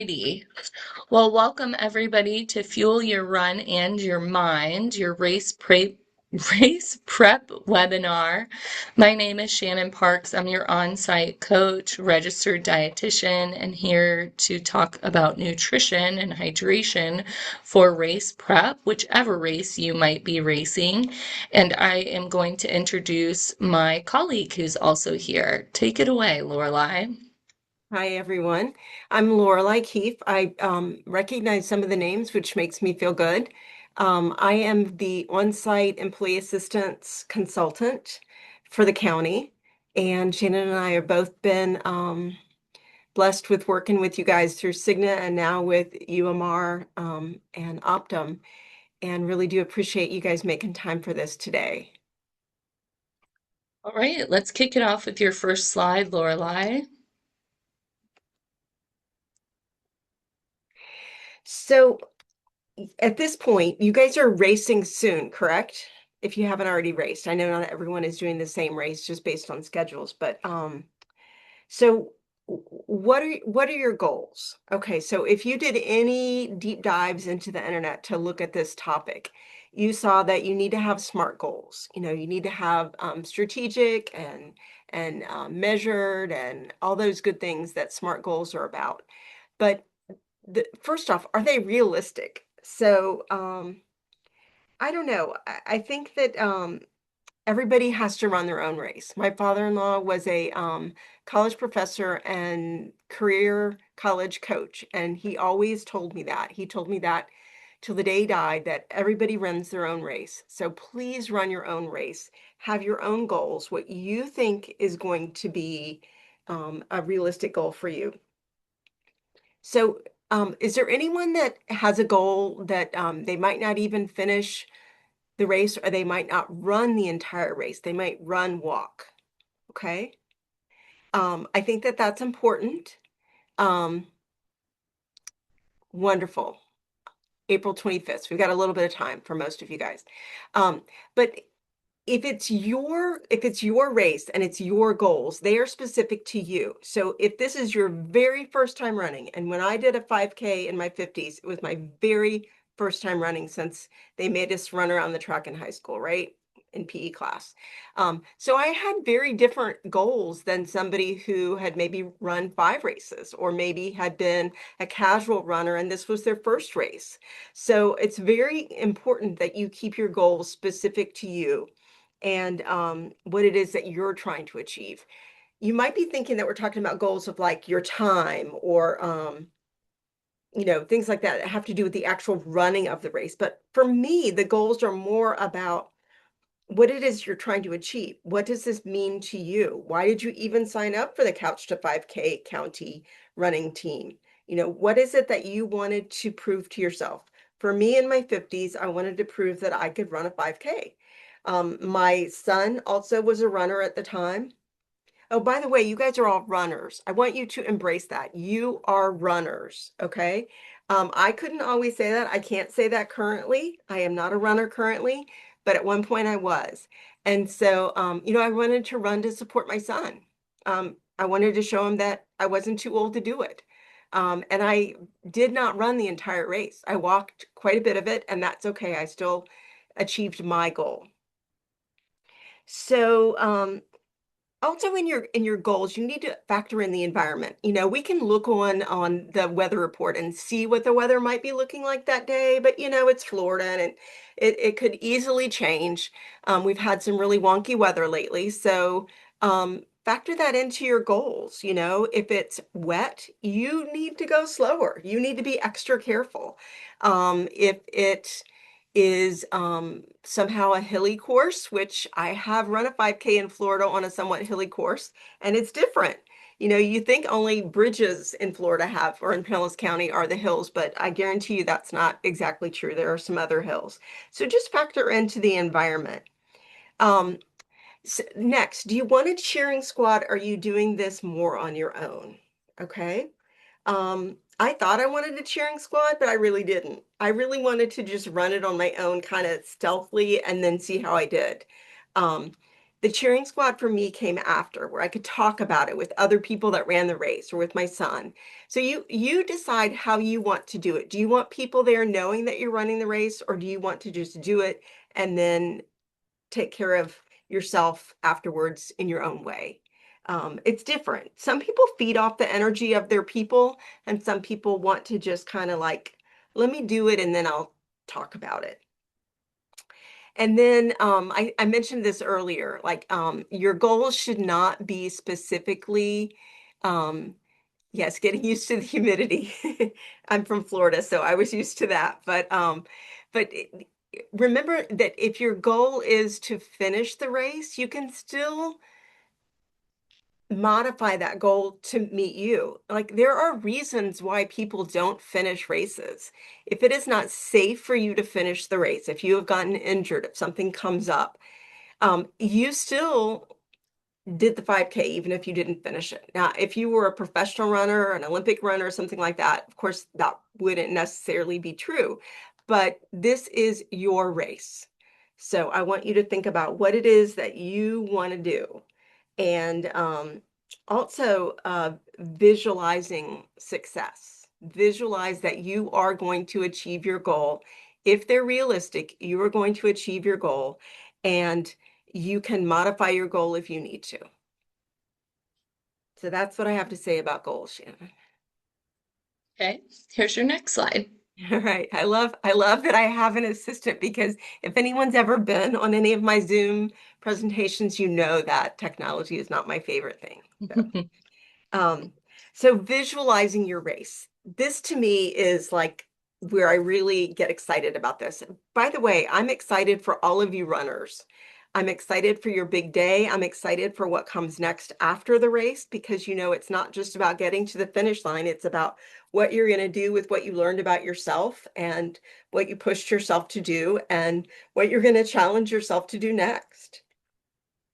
Alrighty. Well, welcome everybody to Fuel Your Run and Your Mind, your race prep webinar. My name is Shannon Parks. I'm your on-site coach, registered dietitian, and here to talk about nutrition and hydration for race prep, whichever race you might be racing. And I am going to introduce my colleague who's also here. Take it away, Lorelai. Hi, everyone. I'm Lorelai Keefe. I recognize some of the names, which makes me feel good. I am the on-site employee assistance consultant for the county, and Shannon and I have both been blessed with working with you guys through Cigna and now with UMR and Optum, and really do appreciate you guys making time for this today. All right, let's kick it off with your first slide, Lorelai. So at this point, you guys are racing soon, correct? If you haven't already raced. I know not everyone is doing the same race just based on schedules, but so what are your goals? Okay, so if you did any deep dives into the internet to look at this topic, you saw that you need to have SMART goals. You need to have strategic and measured and all those good things that SMART goals are about. But first off, are they realistic? So I don't know. I think that everybody has to run their own race. My father-in-law was a college professor and career college coach, and he always told me that. He told me that till the day he died, that everybody runs their own race. So please run your own race. Have your own goals, what you think is going to be a realistic goal for you. So, is there anyone that has a goal that they might not even finish the race, or they might not run the entire race? They might run, walk. Okay. I think that that's important. Um, Wonderful. April 25th. We've got a little bit of time for most of you guys. But if it's your race and it's your goals, they are specific to you. So if this is your very first time running, and when I did a 5K in my 50s, it was my very first time running since they made us run around the track in high school, right? In PE class. So I had very different goals than somebody who had maybe run 5 races or maybe had been a casual runner and this was their first race. So it's very important that you keep your goals specific to you and what it is that you're trying to achieve. You might be thinking that we're talking about goals of like your time or things like that have to do with the actual running of the race. But for me, the goals are more about what it is you're trying to achieve. What does this mean to you? Why did you even sign up for the Couch to 5K county running team? What is it that you wanted to prove to yourself? For me in my 50s, I wanted to prove that I could run a 5K. My son also was a runner at the time. Oh, by the way, you guys are all runners. I want you to embrace that. You are runners, okay? I couldn't always say that. I can't say that currently. I am not a runner currently, but at one point I was. And so, I wanted to run to support my son. I wanted to show him that I wasn't too old to do it. And I did not run the entire race. I walked quite a bit of it, and that's okay. I still achieved my goal. So, also in your goals, you need to factor in the environment. We can look on the weather report and see what the weather might be looking like that day, but it's Florida and it could easily change. We've had some really wonky weather lately, so factor that into your goals. If it's wet, you need to go slower. You need to be extra careful. If it is somehow a hilly course, which I have run a 5K in Florida on a somewhat hilly course, and it's different. You think only bridges in Florida have, or in Pinellas County, are the hills, but I guarantee you that's not exactly true. There are some other hills. So just factor into the environment. Um, Next, do you want a cheering squad? Or are you doing this more on your own? Okay. I thought I wanted a cheering squad, but I really didn't. I really wanted to just run it on my own, kind of stealthily, and then see how I did. Um, The cheering squad for me came after, where I could talk about it with other people that ran the race or with my son. So you decide how you want to do it. Do you want people there knowing that you're running the race, or do you want to just do it and then take care of yourself afterwards in your own way? It's different. Some people feed off the energy of their people, and some people want to just kind of like, let me do it and then I'll talk about it. And then I mentioned this earlier, like your goals should not be specifically, yes, getting used to the humidity. I'm from Florida, so I was used to that. But remember that if your goal is to finish the race, you can still modify that goal to meet you. Like there are reasons why people don't finish races. If it is not safe for you to finish the race, if you have gotten injured, if something comes up, you still did the 5K even if you didn't finish it. Now, if you were a professional runner, an Olympic runner, or something like that, of course, that wouldn't necessarily be true. But this is your race. So I want you to think about what it is that you want to do. And also visualizing success. Visualize that you are going to achieve your goal. If they're realistic, you are going to achieve your goal, and you can modify your goal if you need to. So that's what I have to say about goals, Shannon. Okay, here's your next slide. All right. I love that I have an assistant, because if anyone's ever been on any of my Zoom presentations, you know that technology is not my favorite thing. So Um, so visualizing your race. This to me is like where I really get excited about this. By the way, I'm excited for all of you runners. I'm excited for your big day. I'm excited for what comes next after the race, because you know it's not just about getting to the finish line. It's about what you're going to do with what you learned about yourself and what you pushed yourself to do and what you're going to challenge yourself to do next.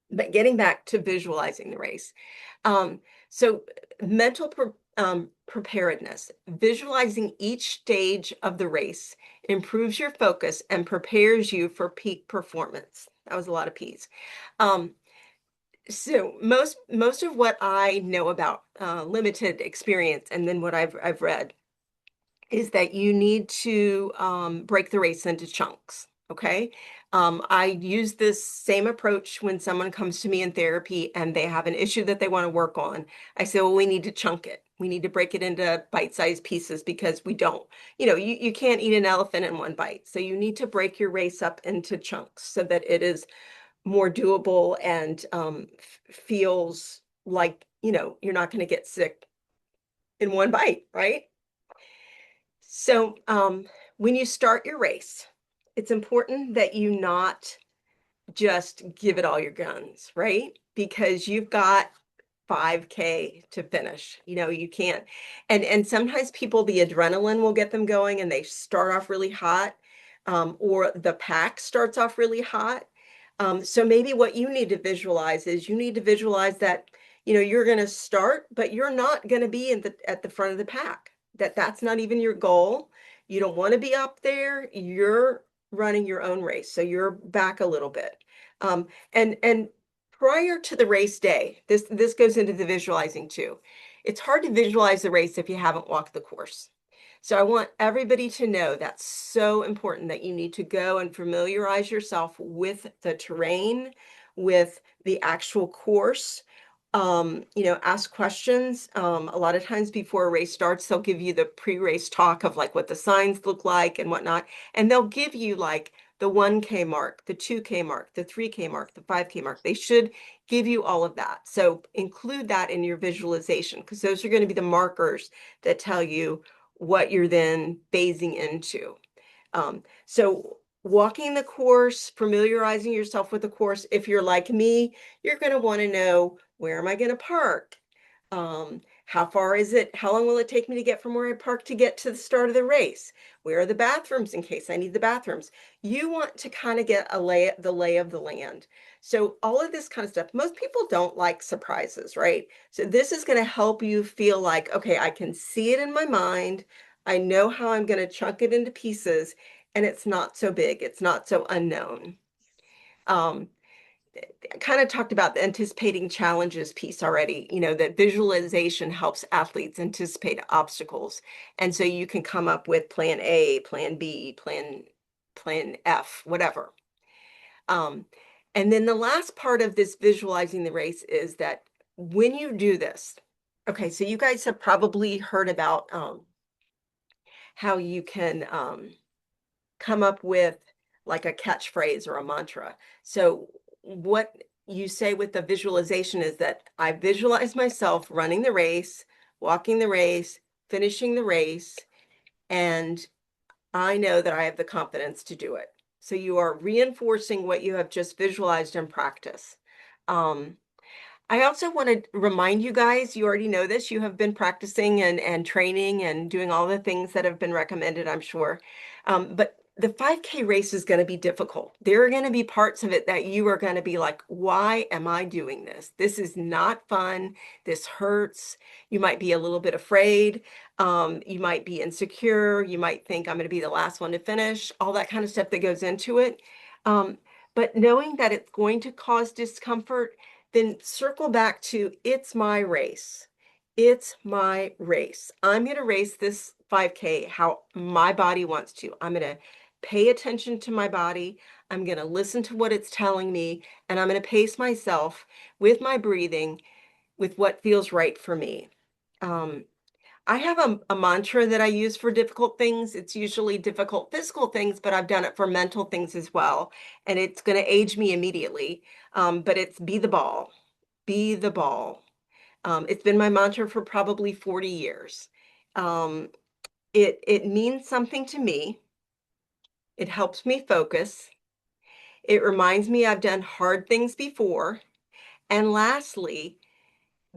But getting back to visualizing the race. Um, so mental preparedness, visualizing each stage of the race improves your focus and prepares you for peak performance. That was a lot of P's. Um, so most of what I know about limited experience, and then what I've read, is that you need to break the race into chunks. Okay. I use this same approach when someone comes to me in therapy and they have an issue that they want to work on. I say, well, we need to chunk it. We need to break it into bite-sized pieces, because we don't, you can't eat an elephant in one bite. So you need to break your race up into chunks so that it is more doable and feels like, you're not going to get sick in one bite, right? So, when you start your race, it's important that you not just give it all your guns, right? Because you've got 5K to finish. You can't. And sometimes people, the adrenaline will get them going and they start off really hot, or the pack starts off really hot. So maybe what you need to visualize is, you need to visualize that, you're going to start, but you're not going to be at the front of the pack. That's not even your goal. You don't want to be up there. You're running your own race, so you're back a little bit. And prior to the race day, this goes into the visualizing too. It's hard to visualize the race if you haven't walked the course. So I want everybody to know that's so important, that you need to go and familiarize yourself with the terrain, with the actual course. Ask questions. A lot of times before a race starts, they'll give you the pre-race talk of like what the signs look like and whatnot. And they'll give you like the 1K mark, the 2K mark, the 3K mark, the 5K mark. They should give you all of that. So include that in your visualization, because those are going to be the markers that tell you what you're then phasing into. So walking the course, familiarizing yourself with the course. If you're like me, you're going to want to know, where am I going to park? How far is it? How long will it take me to get from where I park to get to the start of the race? Where are the bathrooms in case I need the bathrooms? You want to kind of get the lay of the land. So all of this kind of stuff, most people don't like surprises, right? So this is going to help you feel like, okay, I can see it in my mind. I know how I'm going to chunk it into pieces, and it's not so big. It's not so unknown. Um, kind of talked about the anticipating challenges piece already, that visualization helps athletes anticipate obstacles. And so you can come up with plan A, plan B, plan F, whatever. Um, and then the last part of this visualizing the race is that when you do this, okay, so you guys have probably heard about how you can come up with like a catchphrase or a mantra. So what you say with the visualization is that I visualize myself running the race, walking the race, finishing the race, and I know that I have the confidence to do it. So you are reinforcing what you have just visualized in practice. Um, I also want to remind you guys, you already know this, you have been practicing and training and doing all the things that have been recommended, I'm sure. But the 5K race is going to be difficult. There are going to be parts of it that you are going to be like, why am I doing this? This is not fun. This hurts. You might be a little bit afraid. You might be insecure. You might think I'm going to be the last one to finish, all that kind of stuff that goes into it. But knowing that it's going to cause discomfort, then circle back to it's my race. It's my race. I'm going to race this 5K how my body wants to. I'm going to pay attention to my body. I'm going to listen to what it's telling me, and I'm going to pace myself with my breathing with what feels right for me. Um, I have a mantra that I use for difficult things. It's usually difficult physical things, but I've done it for mental things as well. And it's going to age me immediately. But it's be the ball, be the ball. It's been my mantra for probably 40 years. Um, it means something to me. It helps me focus. It reminds me I've done hard things before. And lastly,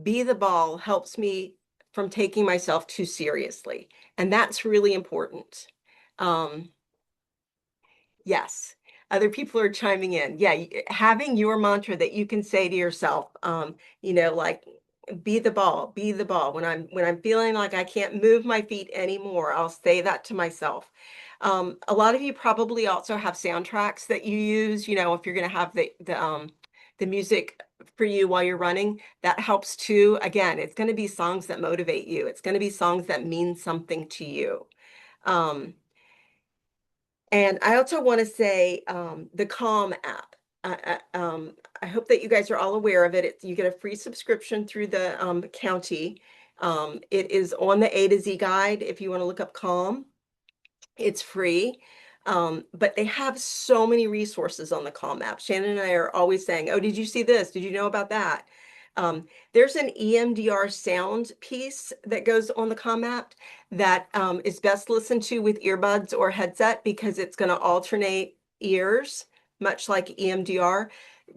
be the ball helps me from taking myself too seriously. And that's really important. Um, yes. Other people are chiming in. Yeah, having your mantra that you can say to yourself, like be the ball, be the ball. When I'm feeling like I can't move my feet anymore, I'll say that to myself. A lot of you probably also have soundtracks that you use, if you're going to have the music for you while you're running, that helps too. Again, it's going to be songs that motivate you. It's going to be songs that mean something to you. Um, and I also want to say the Calm app. I hope that you guys are all aware of it. You get a free subscription through the county. It is on the A to Z guide if you want to look up Calm. It's free. But they have so many resources on the Calm app. Shannon and I are always saying, oh, did you see this? Did you know about that? There's an EMDR sound piece that goes on the Calm app that is best listened to with earbuds or headset because it's going to alternate ears, much like EMDR.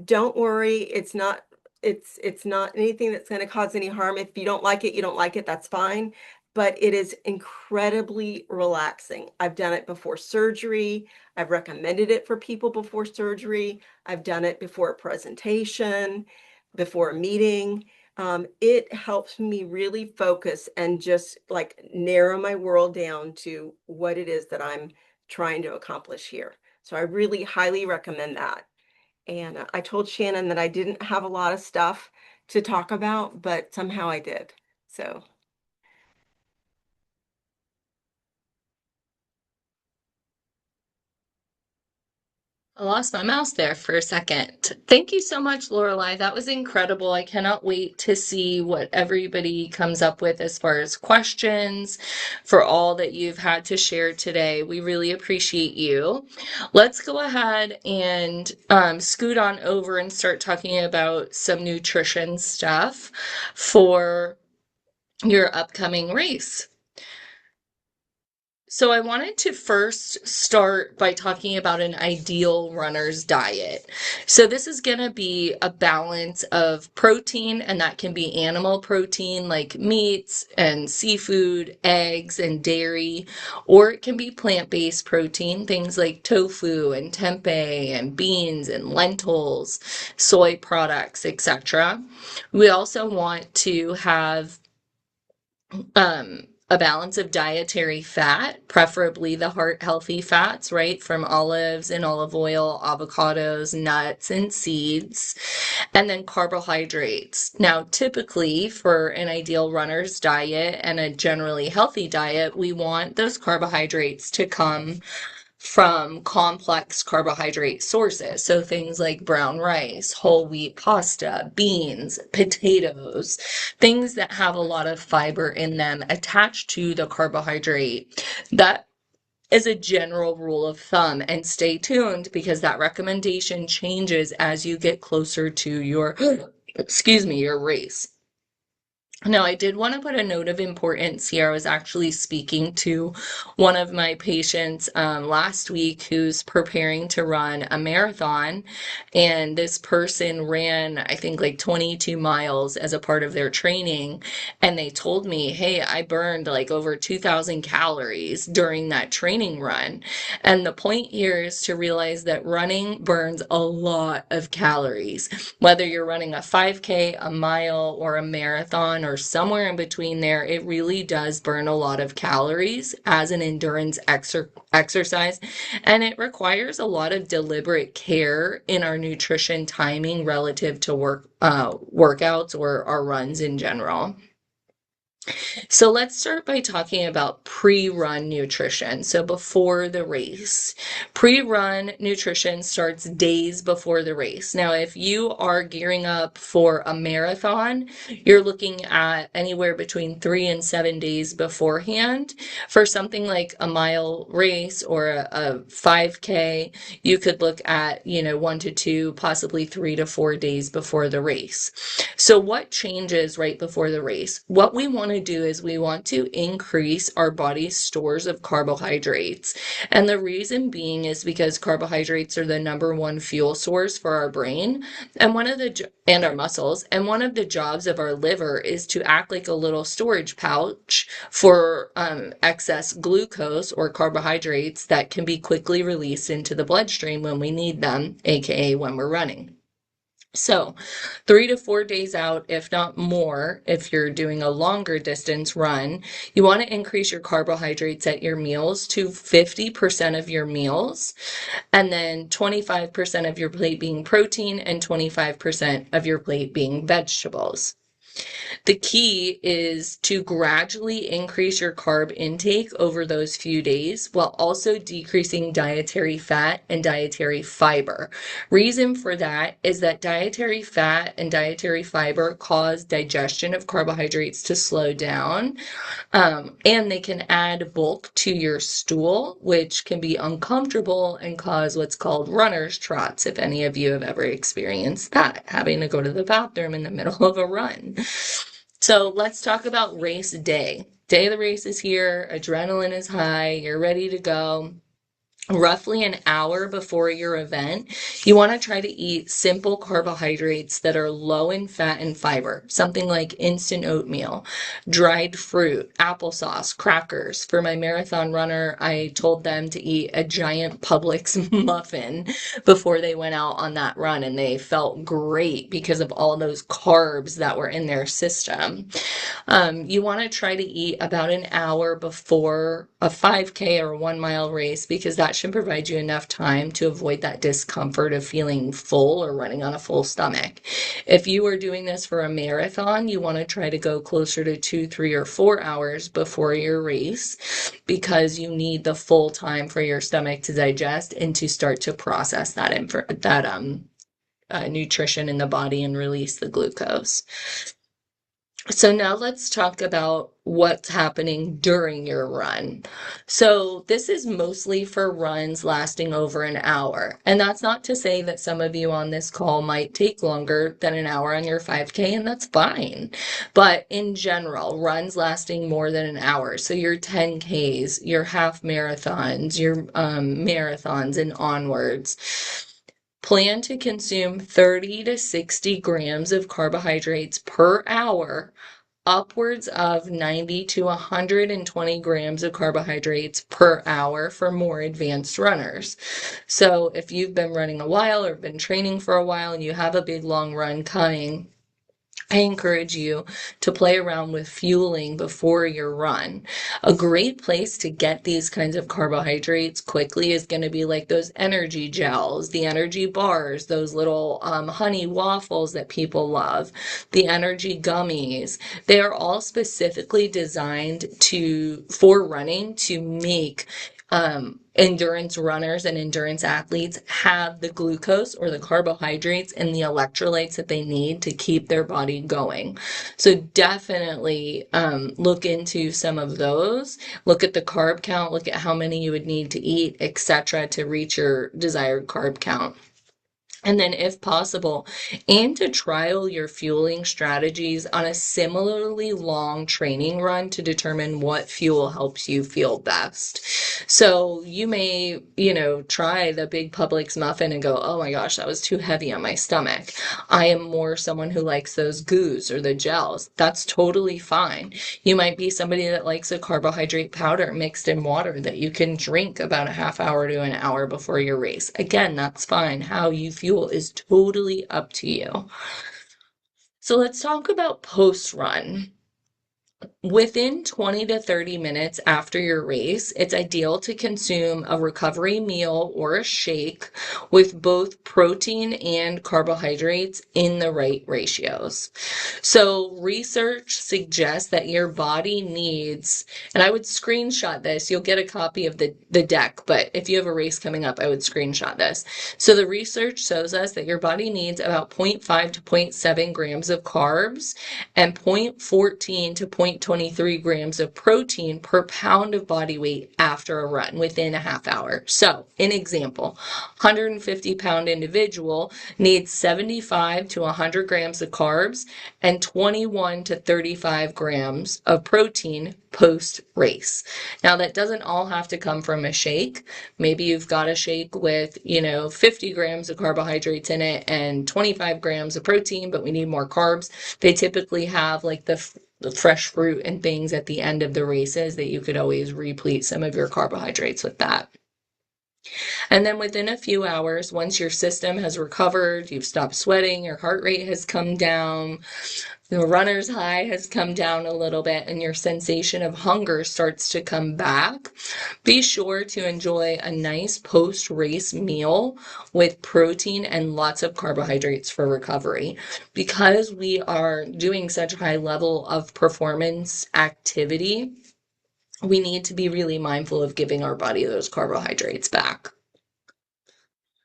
Don't worry, it's not anything that's going to cause any harm. If you don't like it, you don't like it, that's fine. But it is incredibly relaxing. I've done it before surgery. I've recommended it for people before surgery. I've done it before a presentation, before a meeting. It helps me really focus and just like narrow my world down to what it is that I'm trying to accomplish here. So I really highly recommend that. And I told Shannon that I didn't have a lot of stuff to talk about, but somehow I did. So I lost my mouse there for a second. Thank you so much, Lorelai. That was incredible. I cannot wait to see what everybody comes up with as far as questions for all that you've had to share today. We really appreciate you. Let's go ahead and scoot on over and start talking about some nutrition stuff for your upcoming race. So I wanted to first start by talking about an ideal runner's diet. So this is going to be a balance of protein, and that can be animal protein like meats and seafood, eggs and dairy, or it can be plant-based protein, things like tofu and tempeh and beans and lentils, soy products, etc. We also want to have a balance of dietary fat, preferably the heart healthy fats, right, from olives and olive oil, avocados, nuts, and seeds, and then carbohydrates. Now, typically for an ideal runner's diet and a generally healthy diet, we want those carbohydrates to come from complex carbohydrate sources. So things like brown rice, whole wheat pasta, beans, potatoes, things that have a lot of fiber in them attached to the carbohydrate. That is a general rule of thumb, and stay tuned because that recommendation changes as you get closer to your excuse me, your race. Now, I did want to put a note of importance here. I was actually speaking to one of my patients last week who's preparing to run a marathon, and this person ran, I think, like 22 miles as a part of their training. And they told me, hey, I burned like over 2,000 calories during that training run. And the point here is to realize that running burns a lot of calories. Whether you're running a 5K, a mile, or a marathon, or somewhere in between there, it really does burn a lot of calories as an endurance exercise. And it requires a lot of deliberate care in our nutrition timing relative to workouts or our runs in general. So let's start by talking about pre-run nutrition. So before the race. Pre-run nutrition starts days before the race. Now, if you are gearing up for a marathon, you're looking at anywhere between 3 and 7 days beforehand. For something like a mile race or a 5K, you could look at, 1 to 2, possibly 3 to 4 days before the race. So what changes right before the race? What we want to do is we want to increase our body's stores of carbohydrates. And the reason being is because carbohydrates are the number one fuel source for our brain and our muscles. And one of the jobs of our liver is to act like a little storage pouch for excess glucose or carbohydrates that can be quickly released into the bloodstream when we need them, aka when we're running. So 3 to 4 days out, if not more, if you're doing a longer distance run, you want to increase your carbohydrates at your meals to 50% of your meals, and then 25% of your plate being protein and 25% of your plate being vegetables. The key is to gradually increase your carb intake over those few days while also decreasing dietary fat and dietary fiber. Reason for that is that dietary fat and dietary fiber cause digestion of carbohydrates to slow down, and they can add bulk to your stool, which can be uncomfortable and cause what's called runner's trots, if any of you have ever experienced that, having to go to the bathroom in the middle of a run. So let's talk about race day. Day of the race is here, adrenaline is high, you're ready to go. Roughly an hour before your event, you want to try to eat simple carbohydrates that are low in fat and fiber, something like instant oatmeal, dried fruit, applesauce, crackers. For my marathon runner, I told them to eat a giant Publix muffin before they went out on that run, and they felt great because of all those carbs that were in their system. You want to try to eat about an hour before a 5K or a 1 mile race because that should provide you enough time to avoid that discomfort of feeling full or running on a full stomach. If you are doing this for a marathon, you want to try to go closer to 2, 3, or 4 hours before your race because you need the full time for your stomach to digest and to start to process that nutrition in the body and release the glucose. So now let's talk about what's happening during your run. So this is mostly for runs lasting over an hour. And that's not to say that some of you on this call might take longer than an hour on your 5K, and that's fine. But in general, runs lasting more than an hour. So your 10Ks, your half marathons, your marathons and onwards. Plan to consume 30 to 60 grams of carbohydrates per hour, upwards of 90 to 120 grams of carbohydrates per hour for more advanced runners. So if you've been running a while or been training for a while and you have a big long run coming, I encourage you to play around with fueling before your run. A great place to get these kinds of carbohydrates quickly is going to be like those energy gels, the energy bars, those little honey waffles that people love, the energy gummies. They are all specifically designed for running to make endurance runners and endurance athletes have the glucose or the carbohydrates and the electrolytes that they need to keep their body going. So definitely look into some of those. Look at the carb count, look at how many you would need to eat, etc., to reach your desired carb count. And then, if possible, aim to trial your fueling strategies on a similarly long training run to determine what fuel helps you feel best. So you may, try the big Publix muffin and go, oh my gosh, that was too heavy on my stomach. I am more someone who likes those goos or the gels. That's totally fine. You might be somebody that likes a carbohydrate powder mixed in water that you can drink about a half hour to an hour before your race. Again, that's fine. How you fuel is totally up to you. So let's talk about post-run. Within 20 to 30 minutes after your race, it's ideal to consume a recovery meal or a shake with both protein and carbohydrates in the right ratios. So research suggests that your body needs, and I would screenshot this, you'll get a copy of the deck, but if you have a race coming up, I would screenshot this. So the research shows us that your body needs about 0.5 to 0.7 grams of carbs and 0.14 to 0.23 grams of protein per pound of body weight after a run within a half hour. So, an example, 150-pound individual needs 75 to 100 grams of carbs and 21 to 35 grams of protein post race. Now that doesn't all have to come from a shake. Maybe you've got a shake with, 50 grams of carbohydrates in it and 25 grams of protein, but we need more carbs. They typically have like the fresh fruit and things at the end of the races that you could always replete some of your carbohydrates with that. And then within a few hours, once your system has recovered, you've stopped sweating, your heart rate has come down, the runner's high has come down a little bit, and your sensation of hunger starts to come back, be sure to enjoy a nice post-race meal with protein and lots of carbohydrates for recovery. Because we are doing such a high level of performance activity, we need to be really mindful of giving our body those carbohydrates back.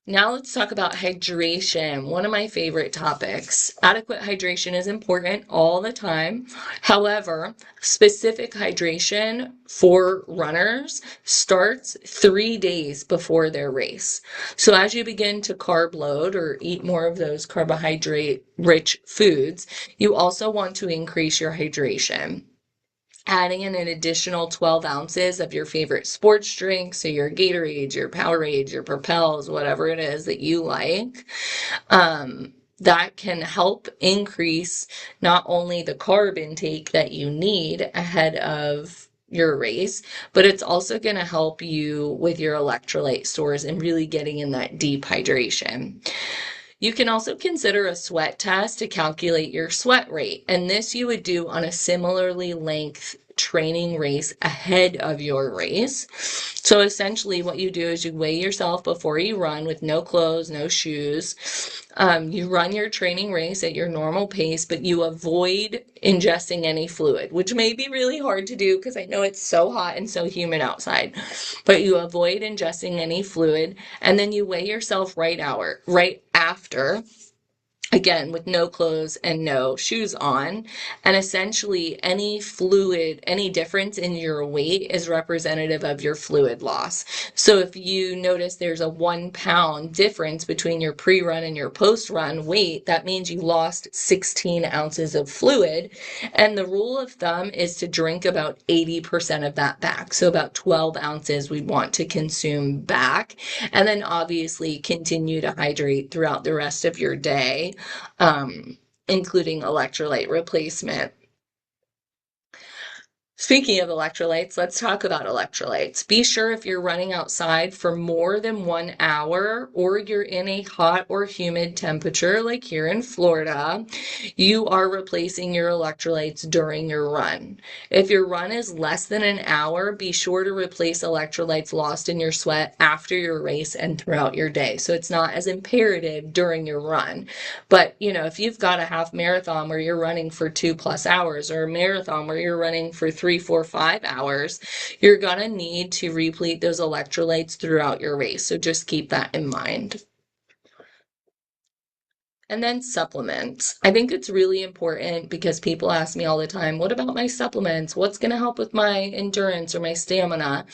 Now let's talk about hydration, one of my favorite topics. Adequate hydration is important all the time. However, specific hydration for runners starts 3 days before their race. So as you begin to carb load or eat more of those carbohydrate-rich foods, you also want to increase your hydration. Adding in an additional 12 ounces of your favorite sports drink, so your Gatorades, your Powerades, your Propels, whatever it is that you like, that can help increase not only the carb intake that you need ahead of your race, but it's also going to help you with your electrolyte stores and really getting in that deep hydration. You can also consider a sweat test to calculate your sweat rate, and this you would do on a similarly length training race ahead of your race. So essentially what you do is you weigh yourself before you run with no clothes, no shoes. You run your training race at your normal pace, but you avoid ingesting any fluid, which may be really hard to do because I know it's so hot and so humid outside, but you avoid ingesting any fluid, and then you weigh yourself right after, again with no clothes and no shoes on, and essentially any fluid, any difference in your weight is representative of your fluid loss. So if you notice there's a 1 pound difference between your pre-run and your post-run weight, that means you lost 16 ounces of fluid, and the rule of thumb is to drink about 80% of that back. So about 12 ounces we want to consume back, and then obviously continue to hydrate throughout the rest of your day, including electrolyte replacement. Speaking of electrolytes, let's talk about electrolytes. Be sure if you're running outside for more than 1 hour or you're in a hot or humid temperature like here in Florida, you are replacing your electrolytes during your run. If your run is less than an hour, be sure to replace electrolytes lost in your sweat after your race and throughout your day. So it's not as imperative during your run. But, if you've got a half marathon where you're running for 2+ hours or a marathon where you're running for 3, 4, 5 hours, you're going to need to replete those electrolytes throughout your race. So just keep that in mind. And then supplements. I think it's really important because people ask me all the time, what about my supplements? What's going to help with my endurance or my stamina?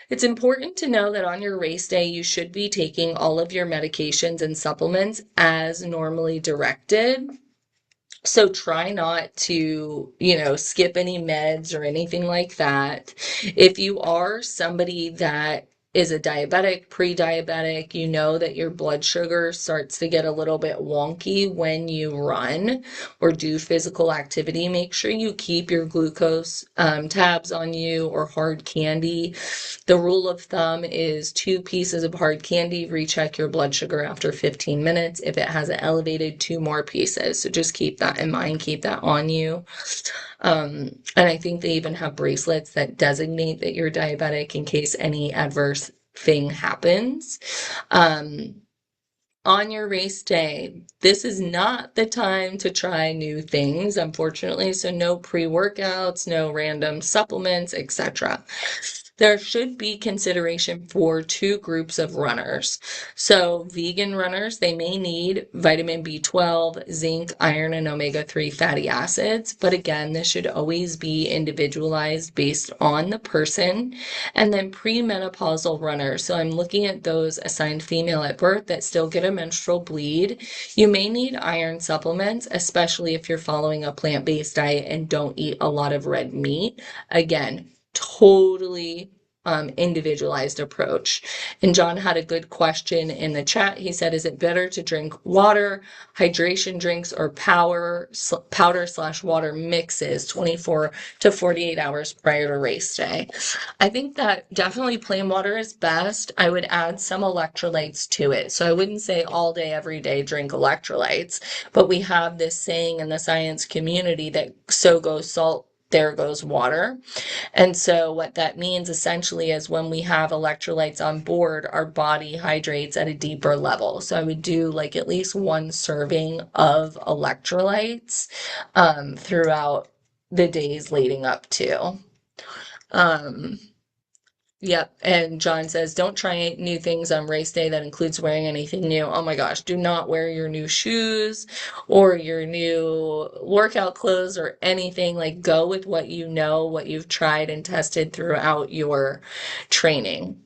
It's important to know that on your race day, you should be taking all of your medications and supplements as normally directed. So try not to, skip any meds or anything like that. If you are somebody that is a diabetic, pre-diabetic, you know that your blood sugar starts to get a little bit wonky when you run or do physical activity. Make sure you keep your glucose tabs on you or hard candy. The rule of thumb is 2 pieces of hard candy. Recheck your blood sugar after 15 minutes. If it hasn't elevated, 2 more pieces. So just keep that in mind, keep that on you. And I think they even have bracelets that designate that you're diabetic in case any adverse thing happens. Um, on your race day, this is not the time to try new things, unfortunately. So no pre-workouts, no random supplements, etc. There should be consideration for 2 groups of runners. So vegan runners, they may need vitamin B12, zinc, iron, and omega-3 fatty acids. But again, this should always be individualized based on the person. And then premenopausal runners. So I'm looking at those assigned female at birth that still get a menstrual bleed. You may need iron supplements, especially if you're following a plant-based diet and don't eat a lot of red meat. Again, totally individualized approach. And John had a good question in the chat. He said, is it better to drink water, hydration drinks, or powder/water mixes 24 to 48 hours prior to race day? I think that definitely plain water is best. I would add some electrolytes to it. So I wouldn't say all day, every day drink electrolytes, but we have this saying in the science community that so goes salt, there goes water. And so what that means essentially is when we have electrolytes on board, our body hydrates at a deeper level. So I would do like at least 1 serving of electrolytes throughout the days leading up to. Um, Yep. And John says, don't try new things on race day. That includes wearing anything new. Oh my gosh, do not wear your new shoes or your new workout clothes or anything. Like, go with what you know, what you've tried and tested throughout your training.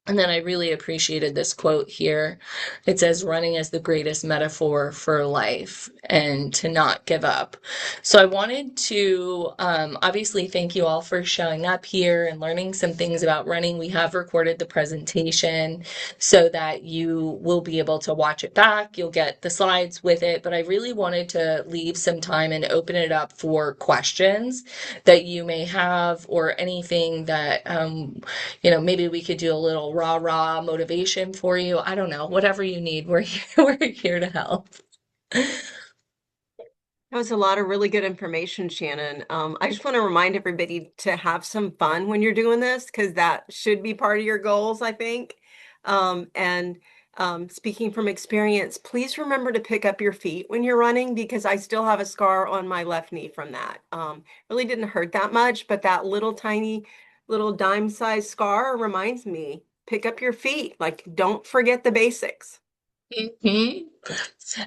And then I really appreciated this quote here. It says, running is the greatest metaphor for life and to not give up. So I wanted to obviously thank you all for showing up here and learning some things about running. We have recorded the presentation so that you will be able to watch it back. You'll get the slides with it, but I really wanted to leave some time and open it up for questions that you may have or anything that maybe we could do a little rah motivation for you. I don't know, whatever you need. We're here, we're here to help. That was a lot of really good information, Shannon. I just want to remind everybody to have some fun when you're doing this because that should be part of your goals, I think. And speaking from experience, please remember to pick up your feet when you're running because I still have a scar on my left knee from that. Really didn't hurt that much, but that little tiny little dime-sized scar reminds me, pick up your feet. Like, don't forget the basics. Mhm.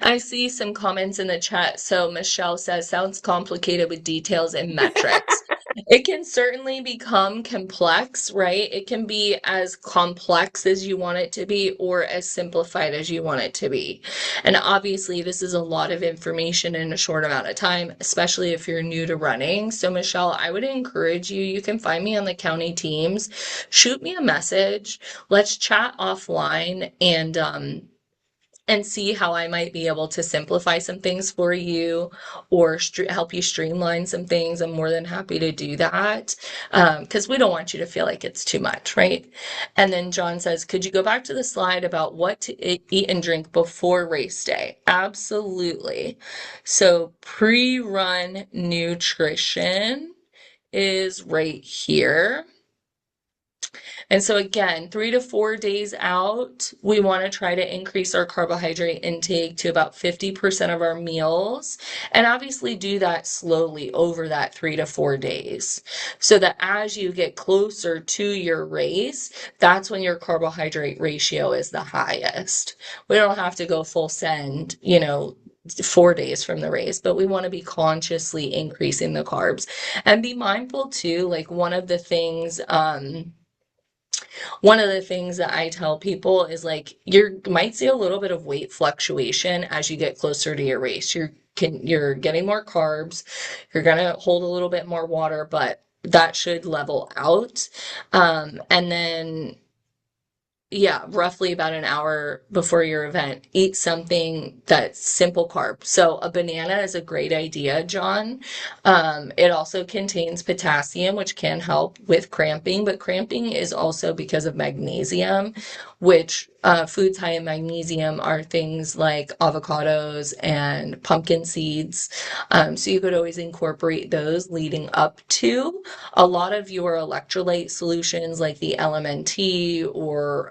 I see some comments in the chat. So Michelle says, sounds complicated with details and metrics. It can certainly become complex, right? It can be as complex as you want it to be or as simplified as you want it to be. And obviously, this is a lot of information in a short amount of time, especially if you're new to running. So Michelle, I would encourage you, you can find me on the county teams. Shoot me a message. Let's chat offline and see how I might be able to simplify some things for you or help you streamline some things, I'm more than happy to do that, because we don't want you to feel like it's too much, right? And then John says, could you go back to the slide about what to eat and drink before race day? Absolutely. So pre-run nutrition is right here. And so again, 3 to 4 days out, we want to try to increase our carbohydrate intake to about 50% of our meals, and obviously do that slowly over that 3 to 4 days, so that as you get closer to your race, that's when your carbohydrate ratio is the highest. We don't have to go full send, 4 days from the race, but we want to be consciously increasing the carbs and be mindful too. Like one of the things that I tell people is like you might see a little bit of weight fluctuation as you get closer to your race. You're getting more carbs, you're gonna hold a little bit more water, but that should level out. And then yeah, roughly about an hour before your event, eat something that's simple carb. So a banana is a great idea, John. It also contains potassium, which can help with cramping, but cramping is also because of magnesium, which foods high in magnesium are things like avocados and pumpkin seeds. So you could always incorporate those leading up to a lot of your electrolyte solutions like the LMNT or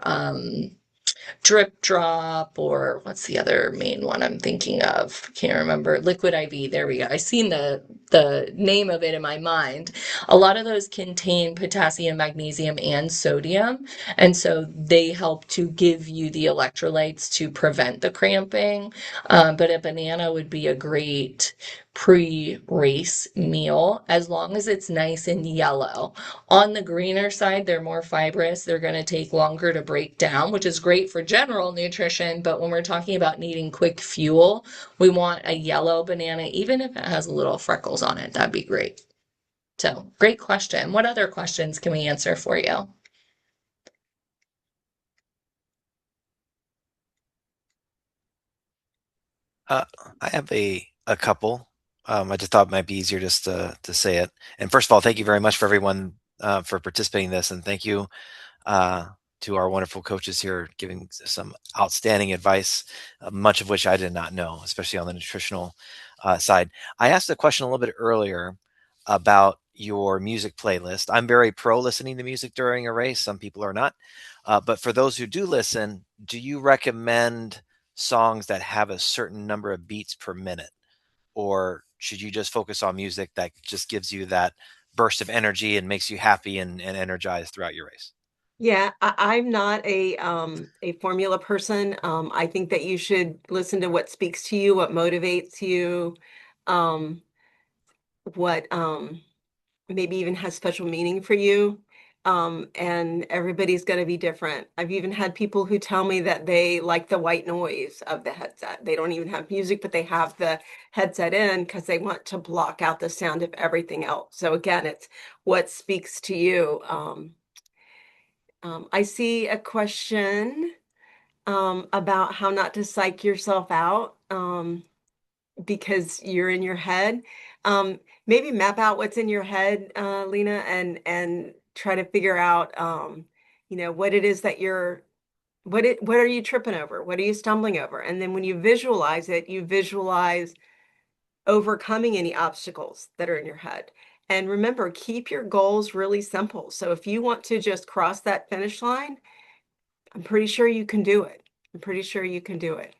drip drop, or what's the other main one I'm thinking of? Can't remember. Liquid IV. There we go. I seen the name of it in my mind. A lot of those contain potassium, magnesium, and sodium, and so they help to give you the electrolytes to prevent the cramping. But a banana would be a great pre-race meal as long as it's nice and yellow. On the greener side, they're more fibrous. They're going to take longer to break down, which is great for general nutrition. But when we're talking about needing quick fuel, we want a yellow banana, even if it has a little freckles on it. That'd be great. So, great question. What other questions can we answer for you? Uh, I have a couple. I just thought it might be easier just to say it. And first of all, thank you very much for everyone for participating in this, and thank you uh, to our wonderful coaches here giving some outstanding advice, much of which I did not know, especially on the nutritional side. I asked a question a little bit earlier about your music playlist. I'm very pro listening to music during a race. Some people are not. But for those who do listen, do you recommend songs that have a certain number of beats per minute? Or should you just focus on music that just gives you that burst of energy and makes you happy and energized throughout your race? Yeah, I'm not a formula person. I think that you should listen to what speaks to you, what motivates you, um, what maybe even has special meaning for you. And everybody's going to be different. I've even had people who tell me that they like the white noise of the headset. They don't even have music, but they have the headset in because they want to block out the sound of everything else. So again, it's what speaks to you. I see a question about how not to psych yourself out because you're in your head. Maybe map out what's in your head, Lena, and try to figure out, what it is that what are you tripping over? What are you stumbling over? And then when you visualize it, you visualize overcoming any obstacles that are in your head. And remember, keep your goals really simple. So if you want to just cross that finish line, I'm pretty sure you can do it. I'm pretty sure you can do it.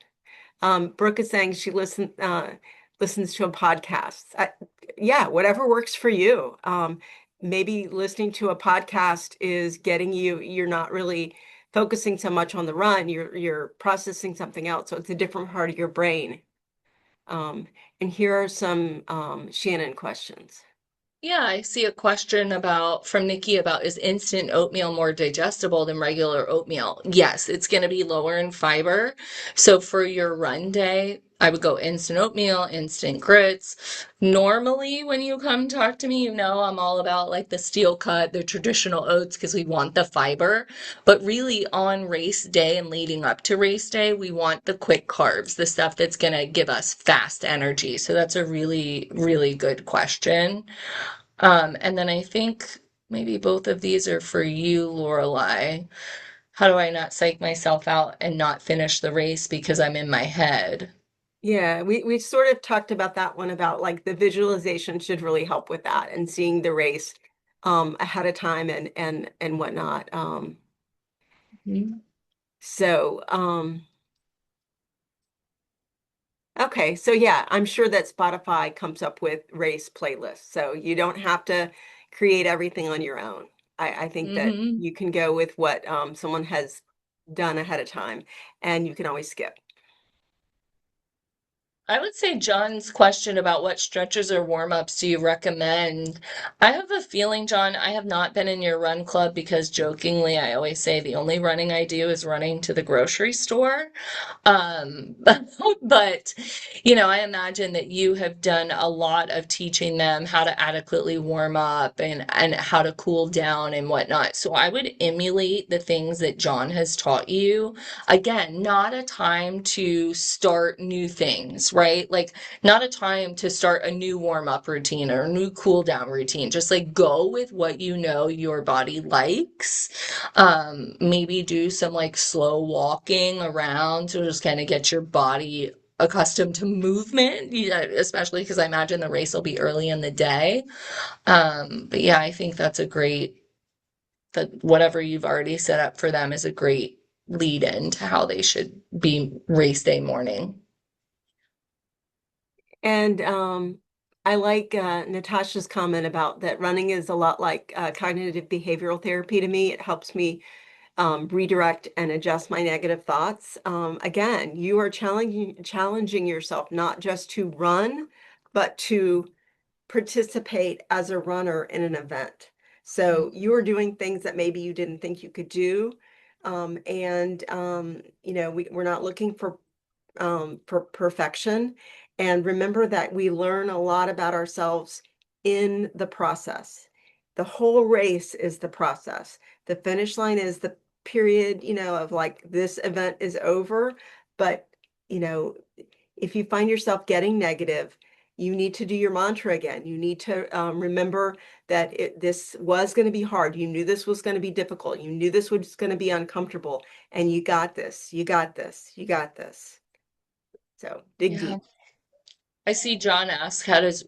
Brooke is saying she listens to a podcast. Yeah, whatever works for you. Maybe listening to a podcast is getting you're not really focusing so much on the run, you're processing something else. So it's a different part of your brain. Um, and here are some Shannon questions. Yeah, I see a question about from Nikki about, is instant oatmeal more digestible than regular oatmeal? Yes, it's going to be lower in fiber. So for your run day, I would go instant oatmeal, instant grits. Normally, when you come talk to me, you know I'm all about like the steel cut, the traditional oats because we want the fiber. But really, on race day and leading up to race day, we want the quick carbs, the stuff that's going to give us fast energy. So that's a really, really good question. And then I think maybe both of these are for you, Lorelai. How do I not psych myself out and not finish the race because I'm in my head? Yeah, we sort of talked about that one about like the visualization should really help with that and seeing the race ahead of time and whatnot. Mhm. So okay, so yeah, I'm sure that Spotify comes up with race playlists, so you don't have to create everything on your own. I think that Mhm. you can go with what someone has done ahead of time, and you can always skip. I would say John's question about what stretches or warm-ups do you recommend? I have a feeling, John, I have not been in your run club because jokingly I always say the only running I do is running to the grocery store. Um, but I imagine that you have done a lot of teaching them how to adequately warm up and how to cool down and whatnot. So I would emulate the things that John has taught you. Again, not a time to start new things, right? Like not a time to start a new warm up routine or a new cool down routine. Just like go with what you know your body likes. Maybe do some like slow walking around to just kind of get your body accustomed to movement, yeah, especially because I imagine the race will be early in the day. But yeah, I think that whatever you've already set up for them is a great lead in to how they should be race day morning. And I like Natasha's comment about that running is a lot like cognitive behavioral therapy to me. It helps me redirect and adjust my negative thoughts. Again, you are challenging yourself not just to run, but to participate as a runner in an event. So you are doing things that maybe you didn't think you could do. We're not looking for perfection. And remember that we learn a lot about ourselves in the process. The whole race is the process. The finish line is the period, of like this event is over. But, you know, if you find yourself getting negative, you need to do your mantra again. You need to remember that this was going to be hard. You knew this was going to be difficult. You knew this was going to be uncomfortable. And you got this. You got this. You got this. So dig Yeah. deep. I see John ask, how does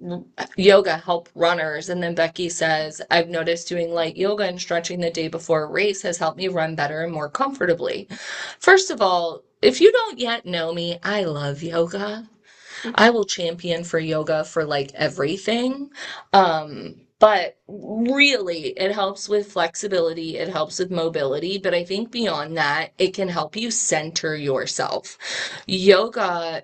yoga help runners? And then Becky says, I've noticed doing light yoga and stretching the day before a race has helped me run better and more comfortably. First of all, if you don't yet know me, I love yoga. I will champion for yoga for like everything. But really, it helps with flexibility, it helps with mobility. But I think beyond that, it can help you center yourself. Yoga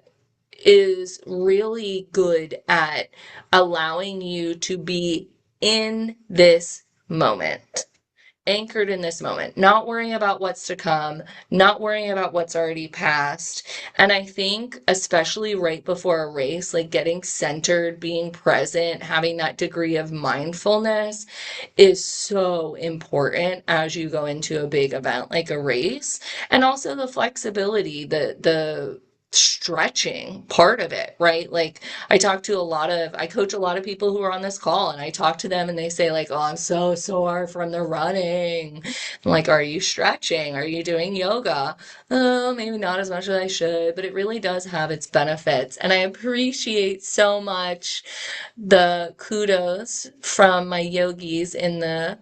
is really good at allowing you to be in this moment, anchored in this moment, not worrying about what's to come, not worrying about what's already passed. And I think, especially right before a race, like getting centered, being present, having that degree of mindfulness is so important as you go into a big event like a race. And also the flexibility, the stretching part of it, right? Like I coach a lot of people who are on this call and I talk to them and they say like, "Oh, I'm so sore from the running." I'm like, "Are you stretching? Are you doing yoga?" "Oh, maybe not as much as I should," but it really does have its benefits. And I appreciate so much the kudos from my yogis in the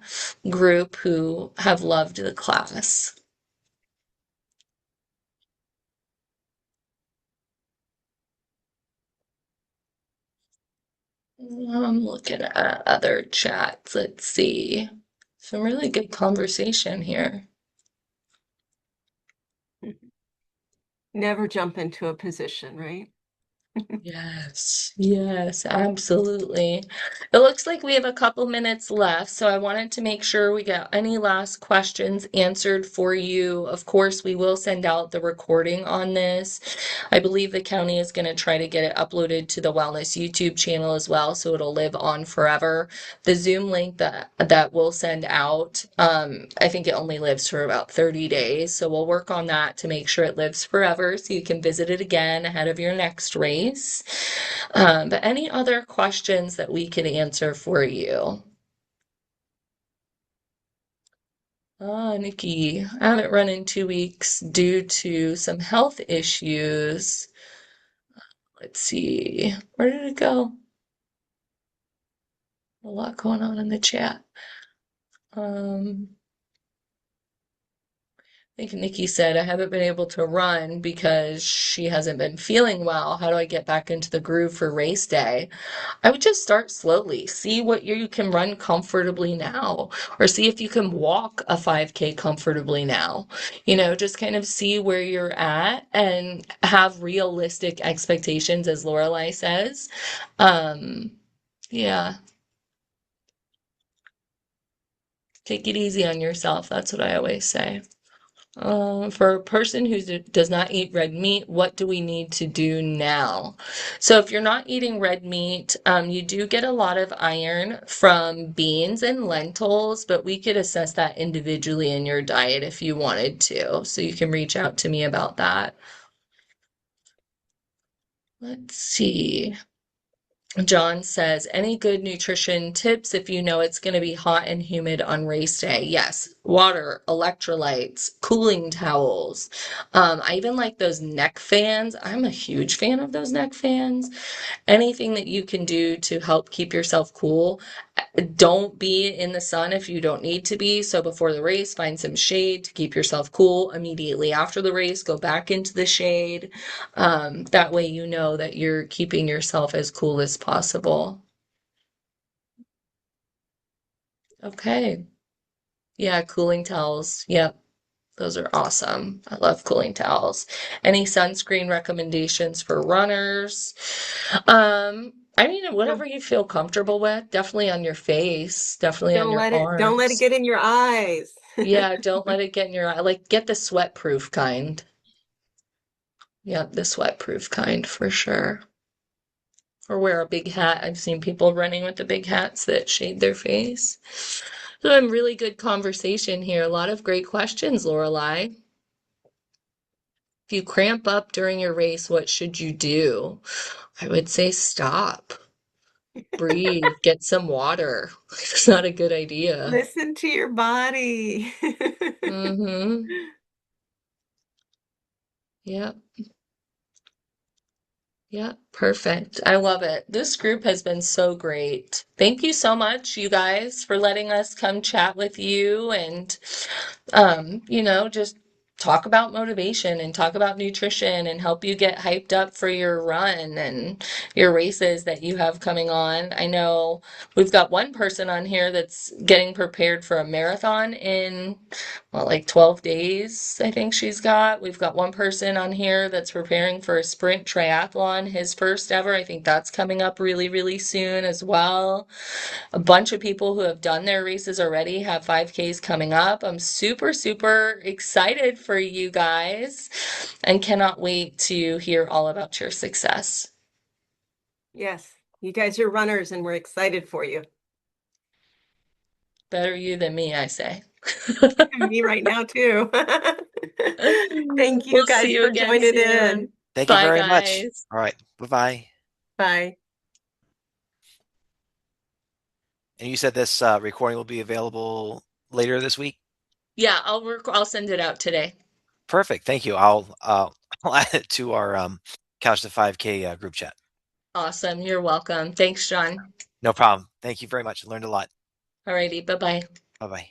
group who have loved the class. I'm looking at other chats. Let's see. Some really good conversation here. Never jump into a position, right? Yes, yes, absolutely. It looks like we have a couple minutes left, so I wanted to make sure we got any last questions answered for you. Of course, we will send out the recording on this. I believe the county is going to try to get it uploaded to the Wellness YouTube channel as well, so it'll live on forever. The Zoom link that we'll send out, I think it only lives for about 30 days, so we'll work on that to make sure it lives forever so you can visit it again ahead of your next race. But any other questions that we can answer for you? Nikki, I haven't run in 2 weeks due to some health issues. Let's see, where did it go? A lot going on in the chat. I think Nikki said, I haven't been able to run because she hasn't been feeling well. How do I get back into the groove for race day? I would just start slowly. See what you can run comfortably now, or see if you can walk a 5K comfortably now. Just kind of see where you're at and have realistic expectations, as Lorelai says. Um, yeah, take it easy on yourself. That's what I always say. For a person who does not eat red meat, what do we need to do now? So if you're not eating red meat, you do get a lot of iron from beans and lentils, but we could assess that individually in your diet if you wanted to. So you can reach out to me about that. Let's see. John says, any good nutrition tips if you know it's going to be hot and humid on race day? Yes, water, electrolytes, cooling towels. I even like those neck fans. I'm a huge fan of those neck fans. Anything that you can do to help keep yourself cool. Don't be in the sun if you don't need to be. So before the race, find some shade to keep yourself cool. Immediately after the race, go back into the shade. That way you know that you're keeping yourself as cool as possible. Okay. Yeah, cooling towels. Yep. Those are awesome. I love cooling towels. Any sunscreen recommendations for runners? I mean, Don't, whatever you feel comfortable with, definitely on your face, definitely on your don't let it arms. get in your eyes. Yeah, don't let it get in your eye. Like, get the sweat-proof kind. Yep, the sweat-proof kind for sure. Or wear a big hat. I've seen people running with the big hats that shade their face. So, really good conversation here. A lot of great questions, Lorelai. If you cramp up during your race, what should you do? I would say stop, breathe, get some water. It's not a good idea. Listen to your body. Mm-hmm. Yep. Yeah, perfect. I love it. This group has been so great. Thank you so much, you guys, for letting us come chat with you and, just talk about motivation and talk about nutrition and help you get hyped up for your run and your races that you have coming on. I know we've got one person on here that's getting prepared for a marathon in like 12 days, I think she's got. We've got one person on here that's preparing for a sprint triathlon, his first ever. I think that's coming up really, really soon as well. A bunch of people who have done their races already have 5Ks coming up. I'm super, super excited for you guys and cannot wait to hear all about your success. Yes, you guys are runners and we're excited for you. Better you than me, I say. Me right now too. Thank you We'll see guys you for again joining in. soon. Thank you Bye, very much. guys. All right. Bye-bye. Bye. And you said this recording will be available later this week? Yeah, I'll send it out today. Perfect. Thank you. I'll I'll add it to our Couch to 5K group chat. Awesome. You're welcome. Thanks, John. No problem. Thank you very much. I learned a lot. Alrighty, bye-bye. Bye-bye.